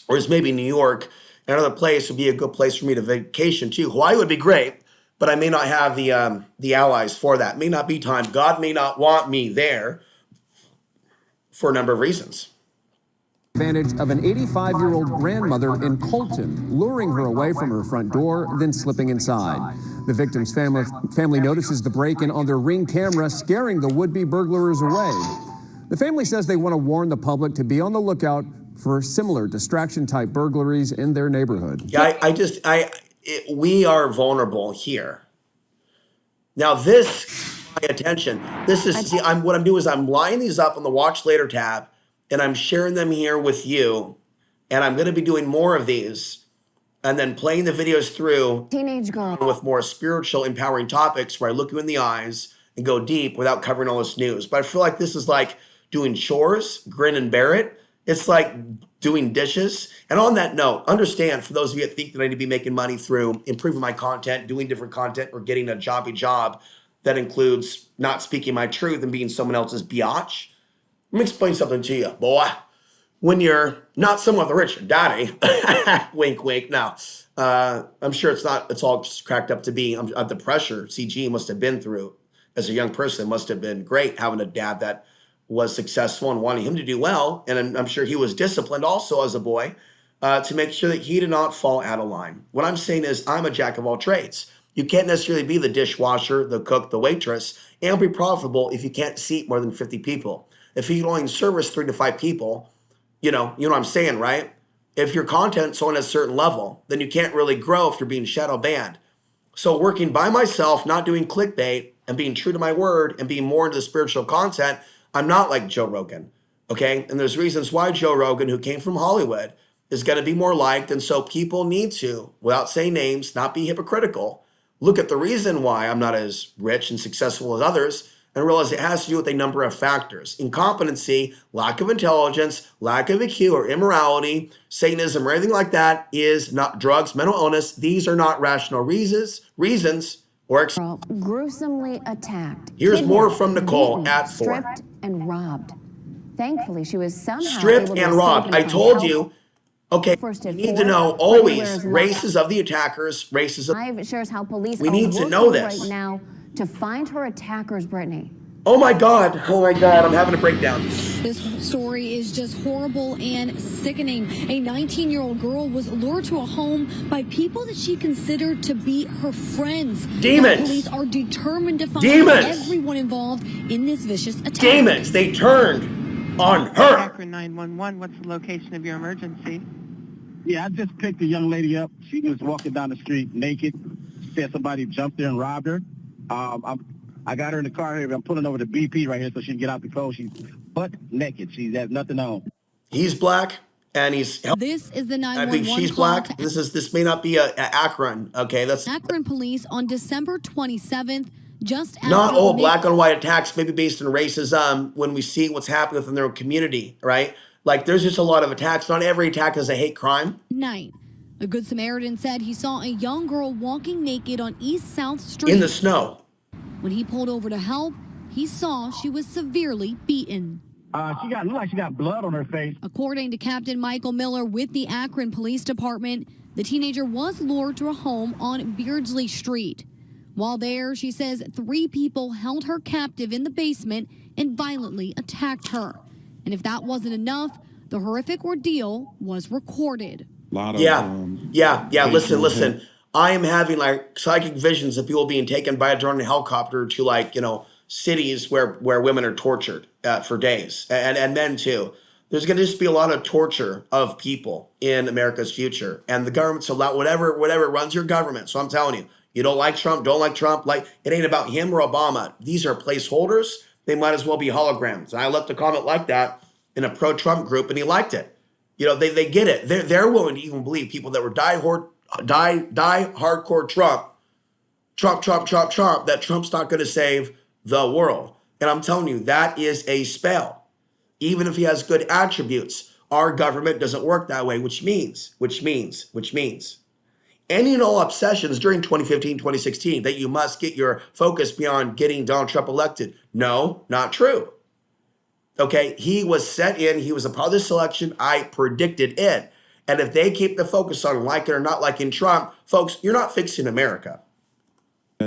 Whereas maybe New York, another place would be a good place for me to vacation too. Hawaii would be great, but I may not have the allies for that. May not be time. God may not want me there for a number of reasons. Advantage of an 85-year-old grandmother in Colton, luring her away from her front door, then slipping inside. The victim's family notices the break-in on their Ring camera, scaring the would-be burglars away. The family says they want to warn the public to be on the lookout for similar distraction-type burglaries in their neighborhood. Yeah, we are vulnerable here. Now this, my attention, this is, what I'm doing is I'm lining these up on the Watch Later tab, and I'm sharing them here with you, and I'm going to be doing more of these, and then playing the videos through Teenage girl with more spiritual, empowering topics where I look you in the eyes and go deep without covering all this news. But I feel like this is like doing chores, grin and bear it. It's like doing dishes. And on that note, understand, for those of you that think that I need to be making money through improving my content, doing different content, or getting a jobby job that includes not speaking my truth and being someone else's biatch, let me explain something to you, boy. When you're not someone with a rich daddy, wink, wink. Now, I'm sure it's all just cracked up to be. The pressure CG must have been through as a young person must have been great, having a dad that was successful and wanting him to do well. And I'm sure he was disciplined also as a boy to make sure that he did not fall out of line. What I'm saying is I'm a jack of all trades. You can't necessarily be the dishwasher, the cook, the waitress, and be profitable if you can't seat more than 50 people. If you can only service 3 to 5 people, you know what I'm saying, right? If your content's on a certain level, then you can't really grow if you're being shadow banned. So working by myself, not doing clickbait, and being true to my word and being more into the spiritual content, I'm not like Joe Rogan, okay? And there's reasons why Joe Rogan, who came from Hollywood, is going to be more liked. And so people need to, without saying names, not be hypocritical, look at the reason why I'm not as rich and successful as others and realize it has to do with a number of factors. Incompetency, lack of intelligence, lack of EQ or immorality, Satanism or anything like that is not drugs, mental illness. These are not rational reasons or gruesomely attacked. Here's more from Nicole beaten, at 4. Stripped and robbed. Thankfully, she was somehow stripped able to and escape robbed. I find told help. you. Okay, you need to know always races of the attackers, races of... Live shares how police we are need to working know this right now to find her attackers, Brittany. Oh my God, I'm having a breakdown. This story is just horrible and sickening. A 19-year-old girl was lured to a home by people that she considered to be her friends. Demons. Now, police are determined to find everyone involved in this vicious attack. Demons, they turned on her. Akron 911, what's the location of your emergency? Yeah, I just picked a young lady up. She was walking down the street naked. Said somebody jumped there and robbed her. I got her in the car here. I'm pulling over to BP right here so she can get out the clothes. She's butt naked. She has nothing on. He's black, and he's... This is the 911 I think she's black. This may not be a Akron. Okay, that's... Akron police on December 27th, just after... Not all black on white attacks, maybe based on racism, when we see what's happening within their own community, right? Like, there's just a lot of attacks. Not every attack is a hate crime. Night. A Good Samaritan said he saw a young girl walking naked on East South Street. In the snow. When he pulled over to help, he saw she was severely beaten. Looked like she got blood on her face. According to Captain Michael Miller with the Akron Police Department, the teenager was lured to a home on Beardsley Street. While there, she says 3 people held her captive in the basement and violently attacked her. And if that wasn't enough, the horrific ordeal was recorded. Listen. I am having like psychic visions of people being taken by a drone and helicopter to, like, you know, cities where women are tortured for days, and men too. There's going to just be a lot of torture of people in America's future, and the government's allowed whatever runs your government. So I'm telling you, you don't like Trump, like it ain't about him or Obama. These are placeholders. They might as well be holograms. And I left a comment like that in a pro-Trump group, and he liked it. You know, they get it. They're willing to even believe people that were die hardcore Trump, that Trump's not going to save the world. And I'm telling you, that is a spell. Even if he has good attributes, our government doesn't work that way, which means any and all obsessions during 2015, 2016 that you must get your focus beyond getting Donald Trump elected. No, not true. Okay, he was set in, he was a part of the selection. I predicted it. And if they keep the focus on liking or not liking Trump, folks, you're not fixing America.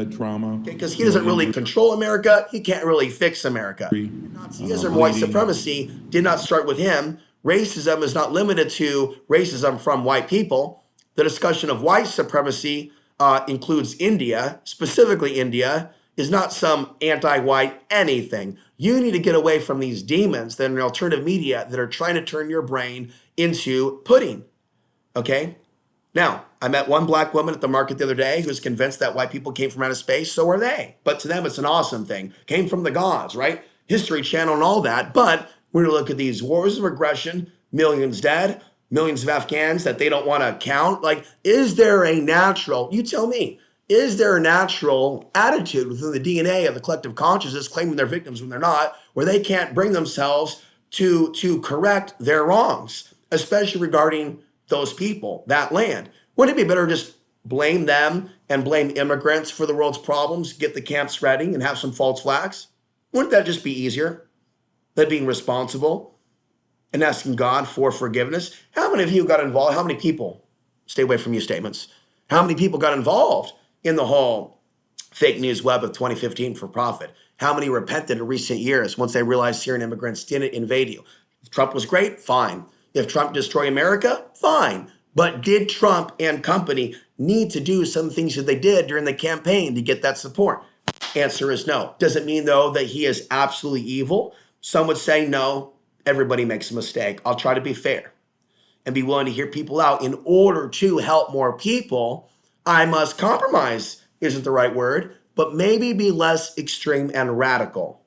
Trauma. Because he doesn't really control America. He can't really fix America. Nazism, white supremacy did not start with him. Racism is not limited to racism from white people. The discussion of white supremacy includes India, specifically India, is not some anti-white anything. You need to get away from these demons that are in alternative media that are trying to turn your brain into pudding, okay? Now, I met one black woman at the market the other day who was convinced that white people came from outer space. So are they. But to them, it's an awesome thing. Came from the gods, right? History Channel and all that. But we're going to look at these wars of aggression, millions dead, millions of Afghans that they don't want to count. Like, is there a natural, you tell me, is there a natural attitude within the DNA of the collective consciousness claiming they're victims when they're not, where they can't bring themselves to correct their wrongs, especially regarding those people, that land? Wouldn't it be better to just blame them and blame immigrants for the world's problems, get the camps ready and have some false flags? Wouldn't that just be easier than being responsible and asking God for forgiveness? How many of you got involved? How many people, stay away from you statements, how many people got involved in the whole fake news web of 2015 for profit? How many repented in recent years once they realized Syrian immigrants didn't invade you? If Trump was great, fine. If Trump destroyed America, fine. But did Trump and company need to do some things that they did during the campaign to get that support? Answer is no. Does it mean, though, that he is absolutely evil? Some would say no. Everybody makes a mistake. I'll try to be fair and be willing to hear people out. In order to help more people, I must compromise, isn't the right word, but maybe be less extreme and radical.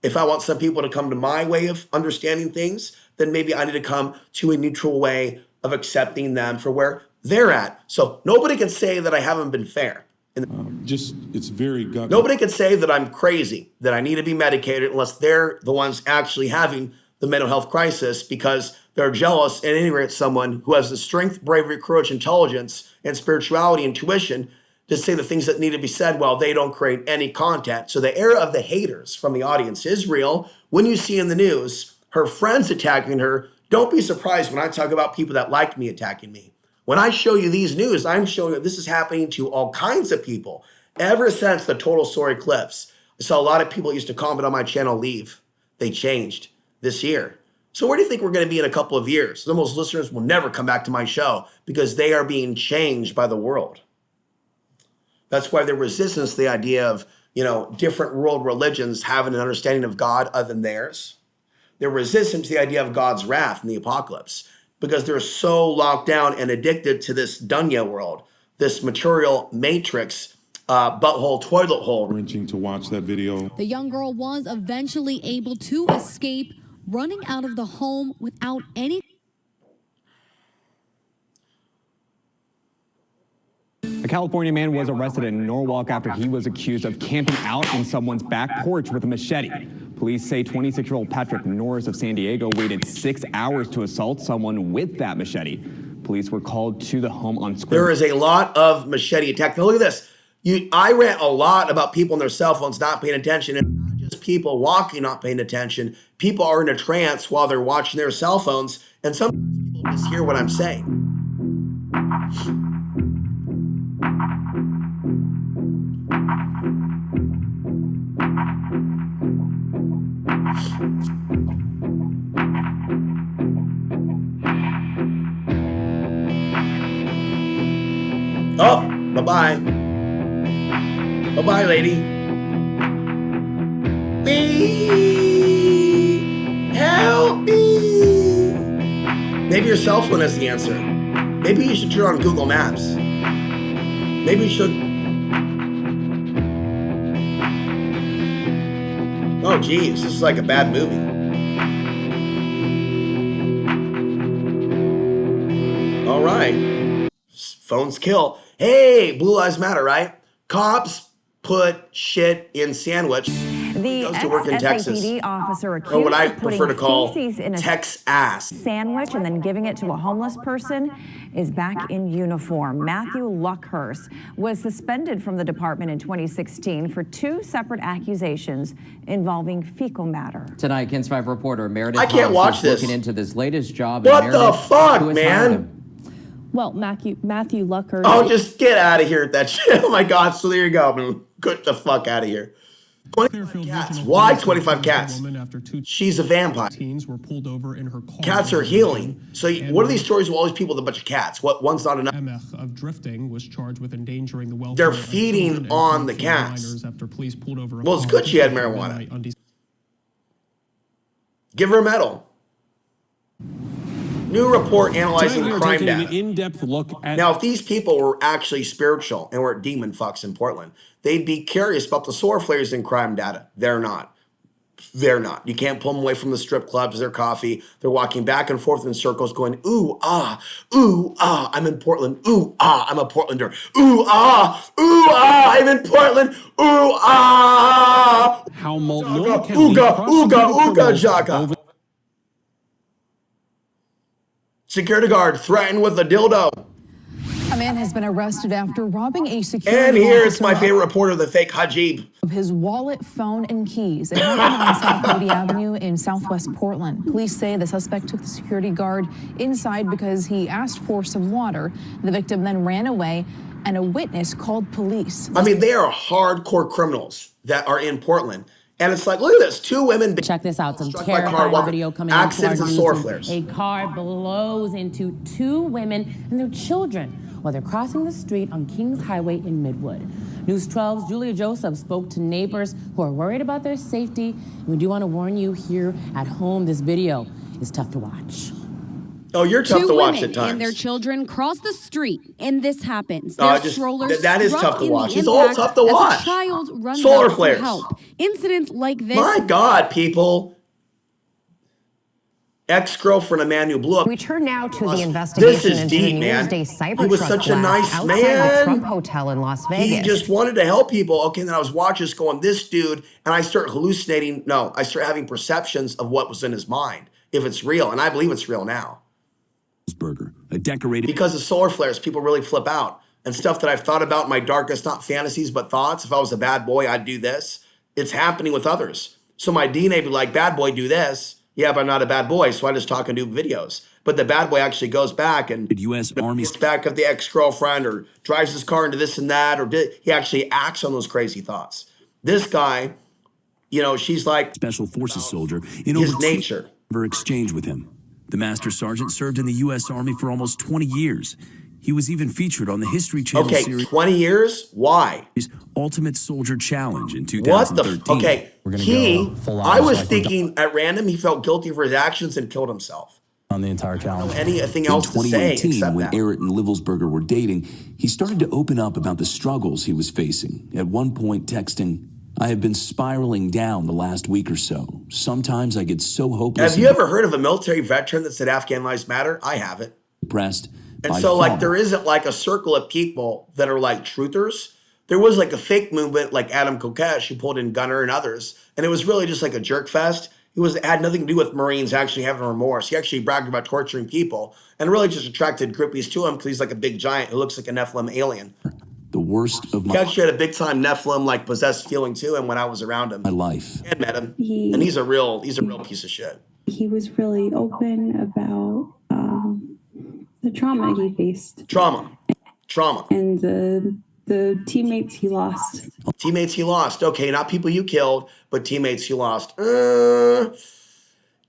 If I want some people to come to my way of understanding things, then maybe I need to come to a neutral way of accepting them for where they're at. So nobody can say that I haven't been fair. It's very gut. Nobody can say that I'm crazy, that I need to be medicated, unless they're the ones actually having the mental health crisis because they're jealous and angry at someone who has the strength, bravery, courage, intelligence, and spirituality, intuition to say the things that need to be said while they don't create any content. So the era of the haters from the audience is real. When you see in the news her friends attacking her, don't be surprised when I talk about people that like me attacking me. When I show you these news, I'm showing you this is happening to all kinds of people. Ever since the Total Story clips, I saw a lot of people used to comment on my channel leave. They changed this year. So where do you think we're going to be in a couple of years? Some of those listeners will never come back to my show because they are being changed by the world. That's why the resistance to the idea of, different world religions having an understanding of God other than theirs. They're resistant to the idea of God's wrath in the apocalypse because they're so locked down and addicted to this dunya world, this material matrix, butthole, toilet hole. Wrenching to watch that video. The young girl was eventually able to escape, running out of the home without any. A California man was arrested in Norwalk after he was accused of camping out on someone's back porch with a machete. Police say 26-year-old Patrick Norris of San Diego waited 6 hours to assault someone with that machete. Police were called to the home on Square. There is a lot of machete attack. Now look at this. I rant a lot about people on their cell phones not paying attention, and not just people walking not paying attention. People are in a trance while they're watching their cell phones, and sometimes people mishear what I'm saying. Oh, bye-bye. Bye-bye, lady. Help me. Maybe your cell phone is the answer. Maybe you should turn on Google Maps. Maybe you should. Oh, geez, this is like a bad movie. All right. Phones kill. Hey, Blue Lives Matter, right? Cops put shit in sandwich. The Goes to work in Texas. SAPD officer Or accused what I of putting prefer to call feces in a Tex-ass. sandwich and then giving it to a homeless person is back in uniform. Matthew Luckhurst was suspended from the department in 2016 for 2 separate accusations involving fecal matter. Tonight, KENS 5 reporter Meredith I can't House watch is this. looking into this latest job. What and the Meredith, fuck, who has man? hired him. Well, Matthew Luckhurst. Oh, just get out of here with that shit. Oh my God. So there you go. Get the fuck out of here. 25 cats. Why 25 cats? She's a vampire. Teens were pulled over in her car. Cats are healing. So what are these stories with all these people with a bunch of cats? What, one's not enough? MF of drifting was charged with endangering the welfare. They're feeding on the cats. After police pulled over. Well, it's good she had marijuana. Give her a medal. New report analyzing crime data. An in-depth look at Now, if these people were actually spiritual and were demon fucks in Portland, they'd be curious about the solar flares in crime data. They're not. They're not. You can't pull them away from the strip clubs, their coffee. They're walking back and forth in circles going, ooh, ah, I'm in Portland. Ooh, ah, I'm a Portlander. Ooh, ah, I'm in Portland. Ooh, ah. how Multnomah can Ooga, ooga, ooga, jaga. Security guard threatened with a dildo. A man has been arrested after robbing a security And here's my favorite reporter, the fake Hajib. of his wallet, phone, and keys. It happened on South Cody Avenue in Southwest Portland. Police say the suspect took the security guard inside because he asked for some water. The victim then ran away, and a witness called police. I mean, they are hardcore criminals that are in Portland. And it's like, look at this, 2 women. Check this out, some struck by car terrifying while video coming accidents into and our solar newsroom. flares. A car blows into 2 women and their children while they're crossing the street on Kings Highway in Midwood. News 12's Julia Joseph spoke to neighbors who are worried about their safety. And we do want to warn you here at home, this video is tough to watch. Oh, you're tough to watch at 2 women times. and their children cross the street, and this happens. Their strollers that is struck tough to in the watch. It's all impact tough to as watch. a child runs Solar out for flares. help. Incidents like this. My God, people. Ex-girlfriend of man who blew up. We turn now to the This investigation is into deep, the man. Newsday Cybertruck He was such a blast nice outside man. the Trump Hotel in Las Vegas. He just wanted to help people. Okay, then I was watching this going, this dude, and I start hallucinating. No, I start having perceptions of what was in his mind, if it's real. And I believe it's real now. Burger, a decorated. Because of solar flares, people really flip out. And stuff that I've thought about in my darkest, not fantasies, but thoughts. If I was a bad boy, I'd do this. It's happening with others. So my DNA would be like, bad boy, do this. Yeah, but I'm not a bad boy, so I just talk and do videos. But the bad boy actually goes back and U.S. Army gets back of the ex-girlfriend or drives his car into this and that, or he actually acts on those crazy thoughts. This guy, you know, she's like Special Forces soldier in his over nature. Exchange with him. The Master Sergeant served in the U.S. Army for almost 20 years. He was even featured on the History Channel series. 20 years? Why? Ultimate Soldier Challenge in What 2013. the? Okay, I was thinking at random he felt guilty for his actions and killed himself. On the entire challenge. Anything else to say In 2018, except when that. Eric and Livelsberger were dating, he started to open up about the struggles he was facing. At one point, texting, "I have been spiraling down the last week or so. Sometimes I get so hopeless." Have you ever heard of a military veteran that said Afghan lives matter? I haven't. Depressed. And by so, like, far. there isn't like a circle of people that are like truthers. there was like a fake movement like Adam Kokesh who pulled in Gunner and others. And it was really just like a jerk fest. It had nothing to do with Marines actually having remorse. He actually bragged about torturing people and really just attracted groupies to him because he's like a big giant who looks like a Nephilim alien. The worst of He actually had a big time Nephilim like possessed feeling to him when I was around him. my life. And met him. And he's a real piece of shit. He was really open about the trauma he faced. Trauma. And the teammates he lost. Teammates he lost. Okay, not people you killed, but teammates you lost.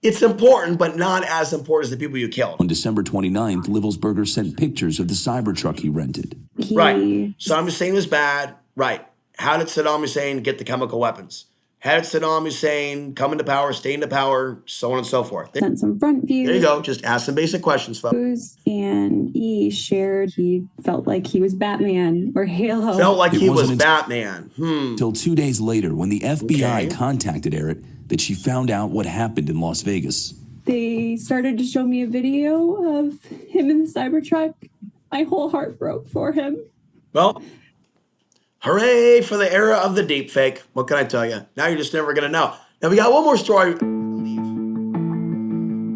It's important, but not as important as the people you killed. On December 29th, Livelsberger sent pictures of the Cybertruck he rented. Right. Saddam Hussein was bad. Right. How did Saddam Hussein get the chemical weapons? How did Saddam Hussein come into power, stay into power, so on and so forth? Sent some front views. There you go. Just ask some basic questions, folks. And he shared he felt like he was Batman or Halo. Felt like he was Batman. Till 2 days later, when the FBI contacted Eric, that she found out what happened in Las Vegas. They started to show me a video of him in the Cybertruck. My whole heart broke for him. Well, hooray for the era of the deep fake. What can I tell you? Now you're just never going to know. Now we got one more story.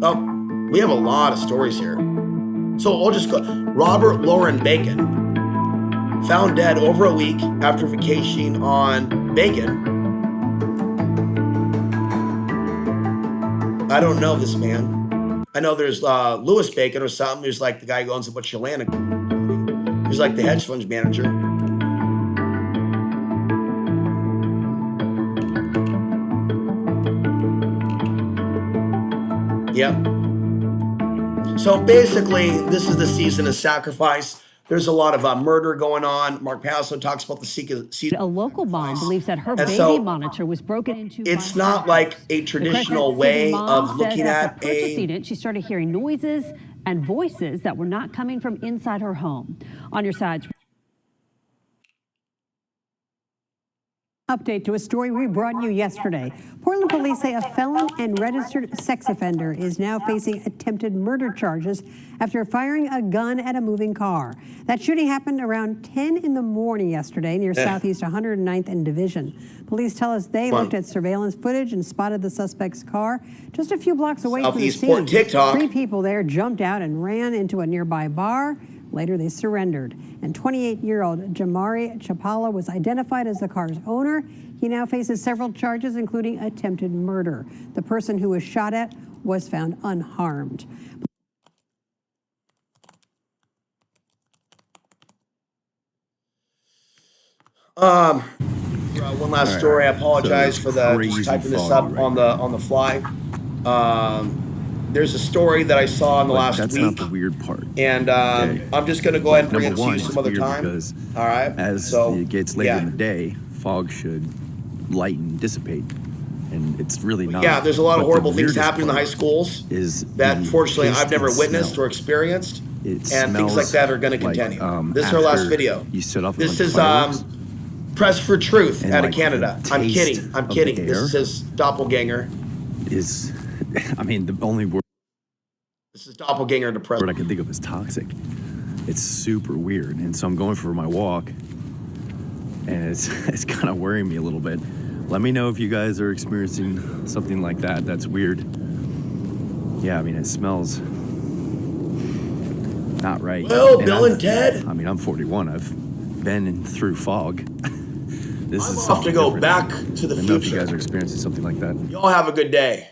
Oh, we have a lot of stories here. So I'll just go. Robert Lauren Bacon, found dead over a week after vacationing on Bacon. I don't know this man. I know there's Louis Bacon or something. There's like the guy who owns a bunch of land. He's like the hedge fund manager. Yep. So basically, this is the season of sacrifice. There's a lot of murder going on. Mark Passo talks about the season. A local mom believes that her baby monitor was broken into. It's not like a traditional way of looking at a. She started hearing noises and voices that were not coming from inside her home. On your sides. Update to a story we brought you yesterday. Portland police say a felon and registered sex offender is now facing attempted murder charges after firing a gun at a moving car. That shooting happened around 10 in the morning yesterday near Southeast 109th and Division. Police tell us they looked at surveillance footage and spotted the suspect's car just a few blocks away from the scene. TikTok. 3 people there jumped out and ran into a nearby bar. Later, they surrendered. And 28-year-old Jamari Chapala was identified as the car's owner. He now faces several charges, including attempted murder. The person who was shot at was found unharmed. One last story. I apologize for the typing this up on the fly. There's a story that I saw in the last week. That's not the weird part. And I'm just going to go ahead and bring it to you some other time. Because all right. As it gets later in the day, fog should lighten, dissipate. And it's really not. Yeah, there's a lot of horrible things happening in the high schools that fortunately I've never witnessed or experienced. And things like that are going to continue. This is our last video. This is Press for Truth out of Canada. I'm kidding. I'm kidding. This is his doppelganger. I mean, the only word. This is doppelganger depression. I can think of is toxic. It's super weird, and so I'm going for my walk, and it's kind of worrying me a little bit. Let me know if you guys are experiencing something like that. That's weird. Yeah, I mean, it smells not right. Well, Bill and Ted. I mean, I'm 41. I've been through fog. This is off to go back to the future. I don't know if you guys are experiencing something like that. Y'all have a good day.